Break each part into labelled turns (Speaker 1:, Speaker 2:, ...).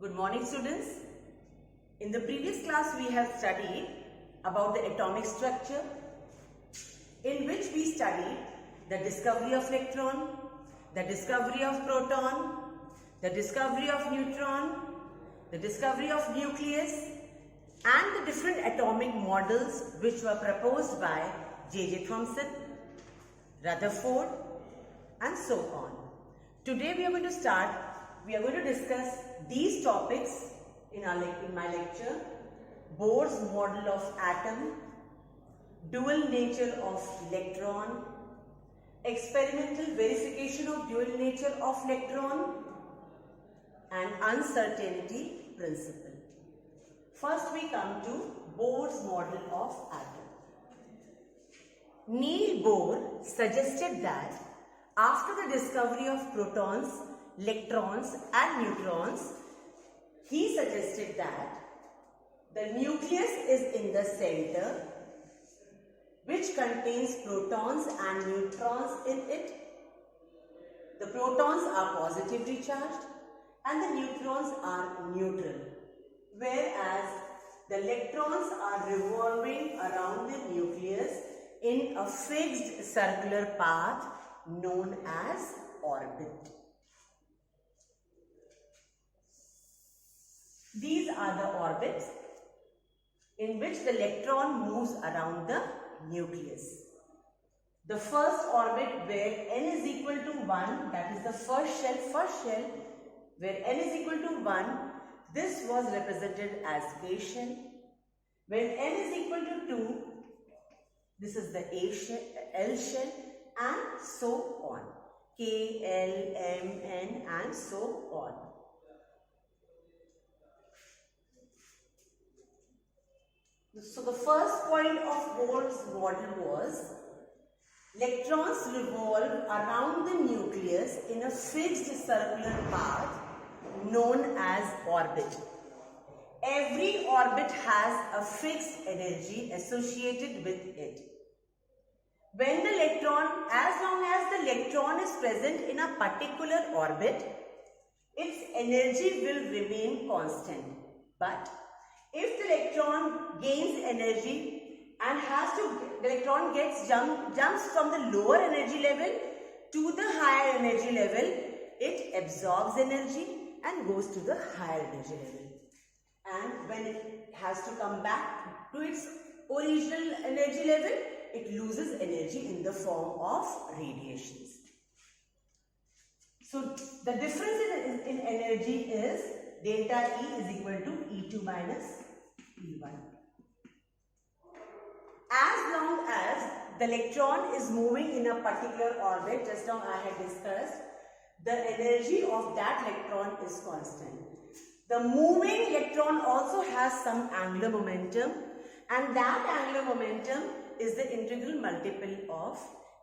Speaker 1: Good morning, students. In the previous class we have studied about the atomic structure, in which we studied the discovery of electron, the discovery of proton, the discovery of neutron, the discovery of nucleus, and the different atomic models which were proposed by J.J. Thomson, Rutherford, and so on. Today we are going to discuss these topics in my lecture: Bohr's model of atom, dual nature of electron, experimental verification of dual nature of electron, and uncertainty principle. First we come to Bohr's model of atom. Niels Bohr suggested that after the discovery of protons, electrons and neutrons, he suggested that the nucleus is in the center, which contains protons and neutrons in it. The protons are positively charged and the neutrons are neutral, whereas the electrons are revolving around the nucleus in a fixed circular path known as orbit. These are the orbits in which the electron moves around the nucleus. The first orbit where n is equal to 1, that is the first shell where n is equal to 1, this was represented as K shell. When n is equal to 2, this is the A shell, L shell, and so on. K, L, M, N, and so on. So the first point of Bohr's model was electrons revolve around the nucleus in a fixed circular path known as orbit. Every orbit has a fixed energy associated with it. When the electron, as long as the electron is present in a particular orbit, its energy will remain constant. But if the electron gains energy and the electron jumps from the lower energy level to the higher energy level, it absorbs energy and goes to the higher energy level. And when it has to come back to its original energy level, it loses energy in the form of radiations. So the difference in energy is delta E is equal to E2 minus E1. As long as the electron is moving in a particular orbit, just now I had discussed, the energy of that electron is constant. The moving electron also has some angular momentum, and that angular momentum is the integral multiple of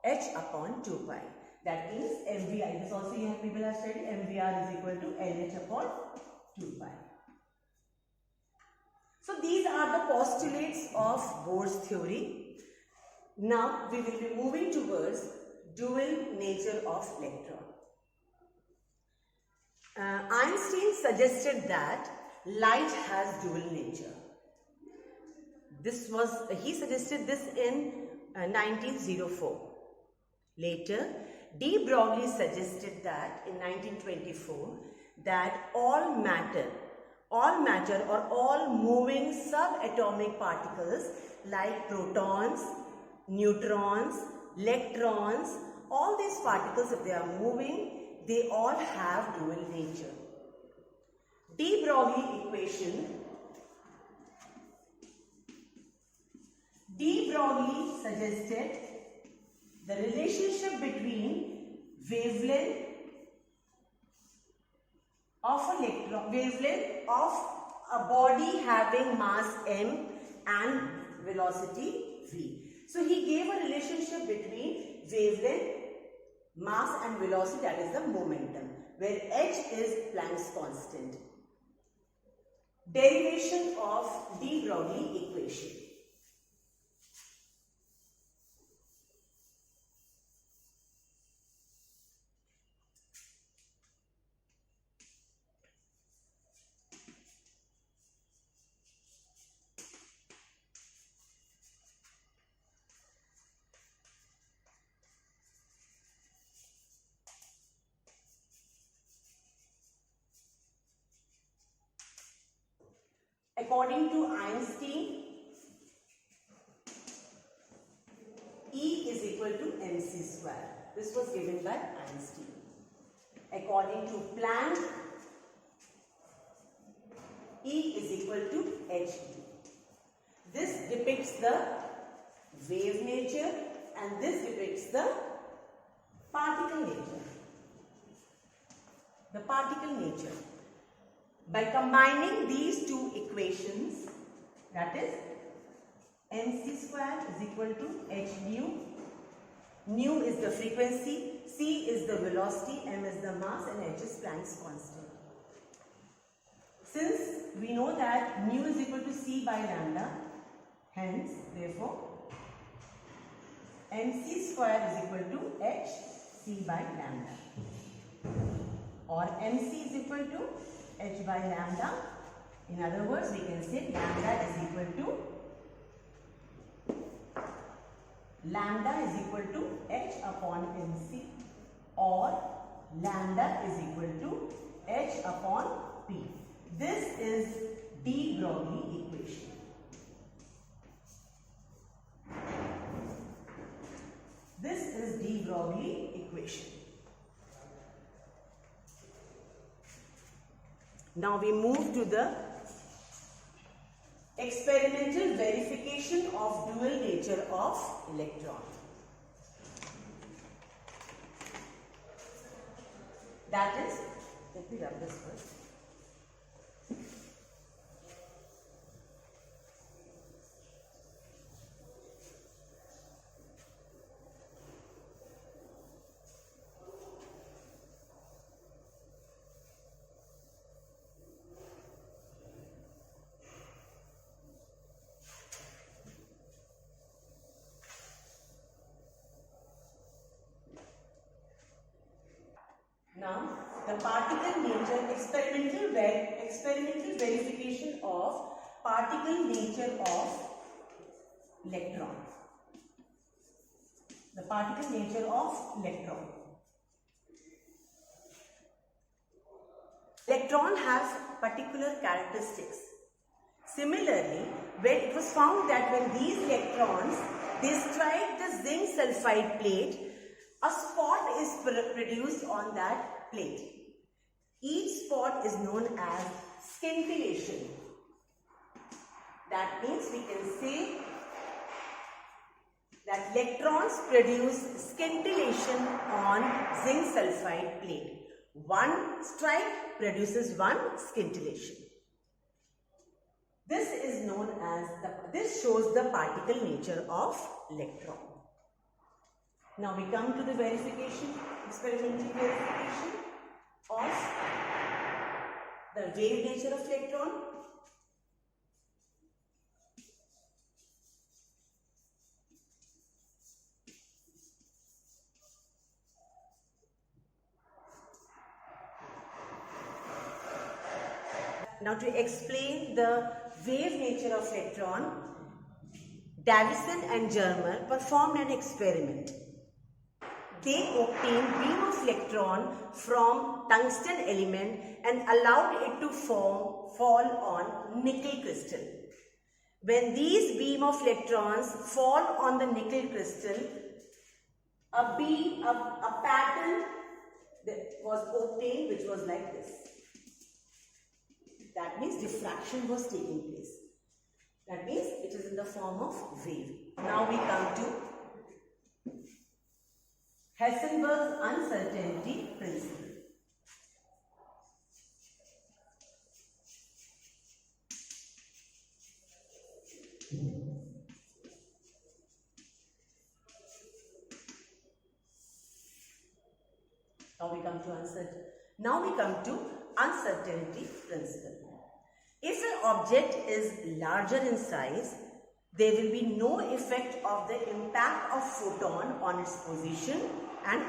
Speaker 1: h upon 2 pi. That means MVR. This also people have studied. MVR is equal to LH upon 2 pi. So these are the postulates of Bohr's theory. Now we will be moving towards dual nature of electron. Einstein suggested that light has dual nature. He suggested this in 1904. Later, de Broglie suggested that in 1924 that all matter or all moving subatomic particles like protons, neutrons, electrons, all these particles, if they are moving, they all have dual nature. De Broglie equation. De Broglie suggested the relationship between wavelength of a body having mass m and velocity v. So he gave a relationship between wavelength, mass and velocity, that is the momentum, where h is Planck's constant. Derivation of de Broglie equation. According to Einstein, E is equal to mc square. This was given by Einstein. According to Planck, E is equal to hd. This depicts the wave nature and this depicts the particle nature. The particle nature. By combining these two equations, that is mc square is equal to h nu. Nu is the frequency, c is the velocity, m is the mass and h is Planck's constant. Since we know that nu is equal to c by lambda, hence therefore mc square is equal to h c by lambda, or mc is equal to h by lambda. In other words, we can say lambda is equal to h upon mc, or lambda is equal to h upon p. This is de Broglie equation. This is de Broglie equation. Now we move to the experimental verification of dual nature of electron. That is, let me rub this first. Now, the particle nature experimental verification of particle nature of electron. The particle nature of electron. Electron has particular characteristics. Similarly, when it was found that when these electrons they strike the zinc sulfide plate, a spot is produced on that plate. Each spot is known as scintillation. That means we can say that electrons produce scintillation on zinc sulfide plate. One strike produces one scintillation. This is known as this shows the particle nature of electron. Now we come to the experimental verification of the wave nature of electron. Now to explain the wave nature of electron, Davison and Germer performed an experiment. They obtained beam of electron from tungsten element and allowed it to fall on nickel crystal. When these beam of electrons fall on the nickel crystal, a pattern was obtained which was like this. That means diffraction was taking place. That means it is in the form of wave. Now we come to Heisenberg's uncertainty principle. Now we come to uncertainty principle. If an object is larger in size, there will be no effect of the impact of photon on its position and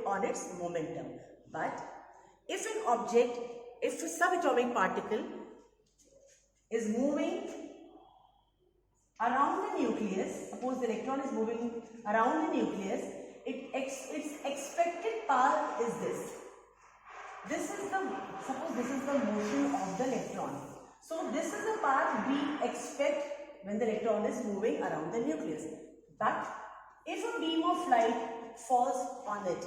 Speaker 1: on its momentum. But if a subatomic particle is moving around the nucleus, suppose the electron is moving around the nucleus, its expected path is this. Suppose this is the motion of the electron. So this is the path we expect when the electron is moving around the nucleus. But if a beam of light falls on it,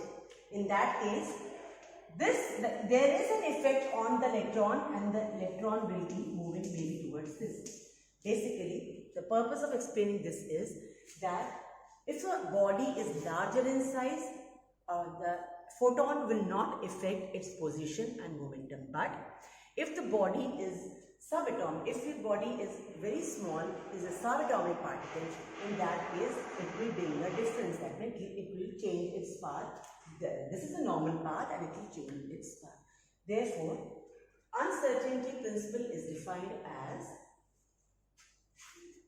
Speaker 1: in that case, there is an effect on the electron, and the electron will be moving maybe towards this. Basically, the purpose of explaining this is that if a body is larger in size, the photon will not affect its position and momentum. But if the body is subatomic, if your body is very small, is a subatomic particle, in that case it will bring a difference. That means it will change its path. This is a normal path and it will change its path. Therefore, uncertainty principle is defined as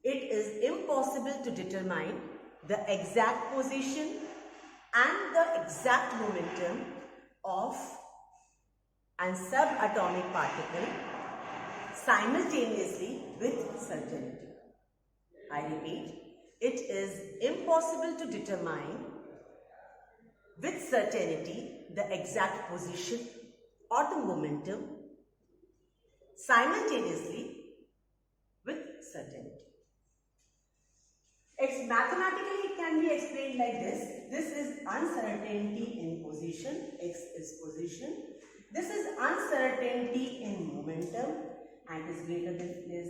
Speaker 1: it is impossible to determine the exact position and the exact momentum of an subatomic particle simultaneously with certainty. I repeat, it is impossible to determine with certainty the exact position or the momentum simultaneously with certainty. Mathematically, it can be explained like this. This is uncertainty in position, x is position. This is uncertainty in momentum, and is greater than this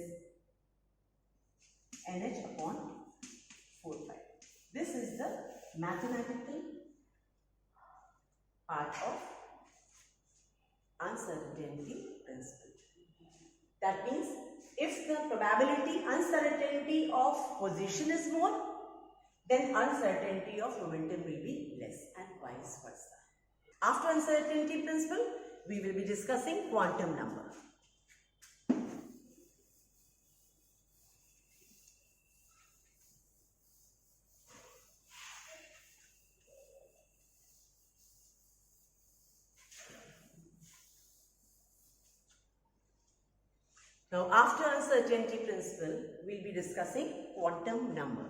Speaker 1: nh upon 4 pi. This is the mathematical part of uncertainty principle. That means if the probability uncertainty of position is more, then uncertainty of momentum will be less, and vice versa. After uncertainty principle, we will be discussing quantum number. Now, after uncertainty principle, we will be discussing quantum number.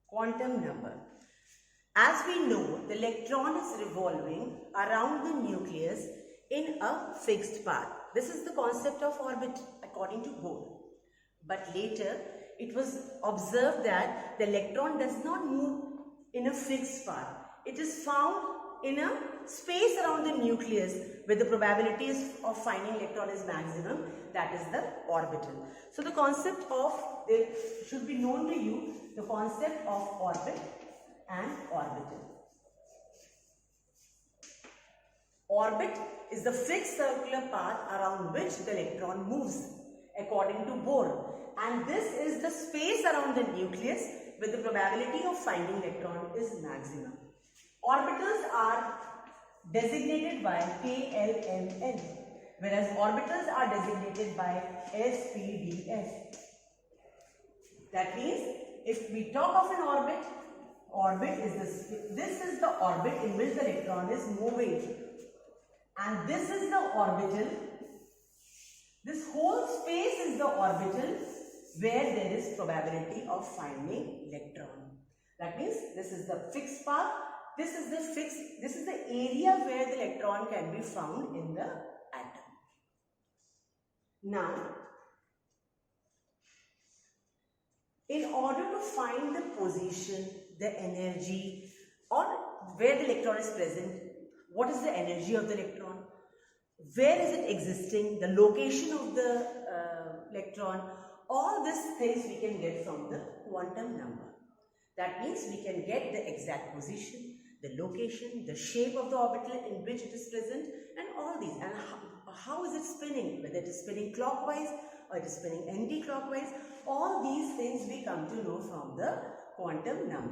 Speaker 1: Quantum number. As we know, the electron is revolving around the nucleus in a fixed path. This is the concept of orbit according to Bohr. But later, it was observed that the electron does not move in a fixed path. It is found in a space around the nucleus where the probabilities of finding electron is maximum. That is the orbital. So the concept of, it should be known to you, the concept of orbit and orbital. Orbit is the fixed circular path around which the electron moves according to Bohr, and this is the space around the nucleus where the probability of finding electron is maximum. Orbitals are designated by KLMN, whereas orbitals are designated by SPDF. That means if we talk of an orbit is this is the orbit in which the electron is moving, and this is the orbital. This whole space is the orbital where there is probability of finding electron. That means this is the fixed path. This is the area where the electron can be found in the atom. Now, in order to find the position, the energy, or where the electron is present, what is the energy of the electron? Where is it existing? The location of the electron? All these things we can get from the quantum number. That means we can get the exact position, the location, the shape of the orbital in which it is present, and all these. And how is it spinning? Whether it is spinning clockwise or it is spinning anti-clockwise. All these things we come to know from the quantum number.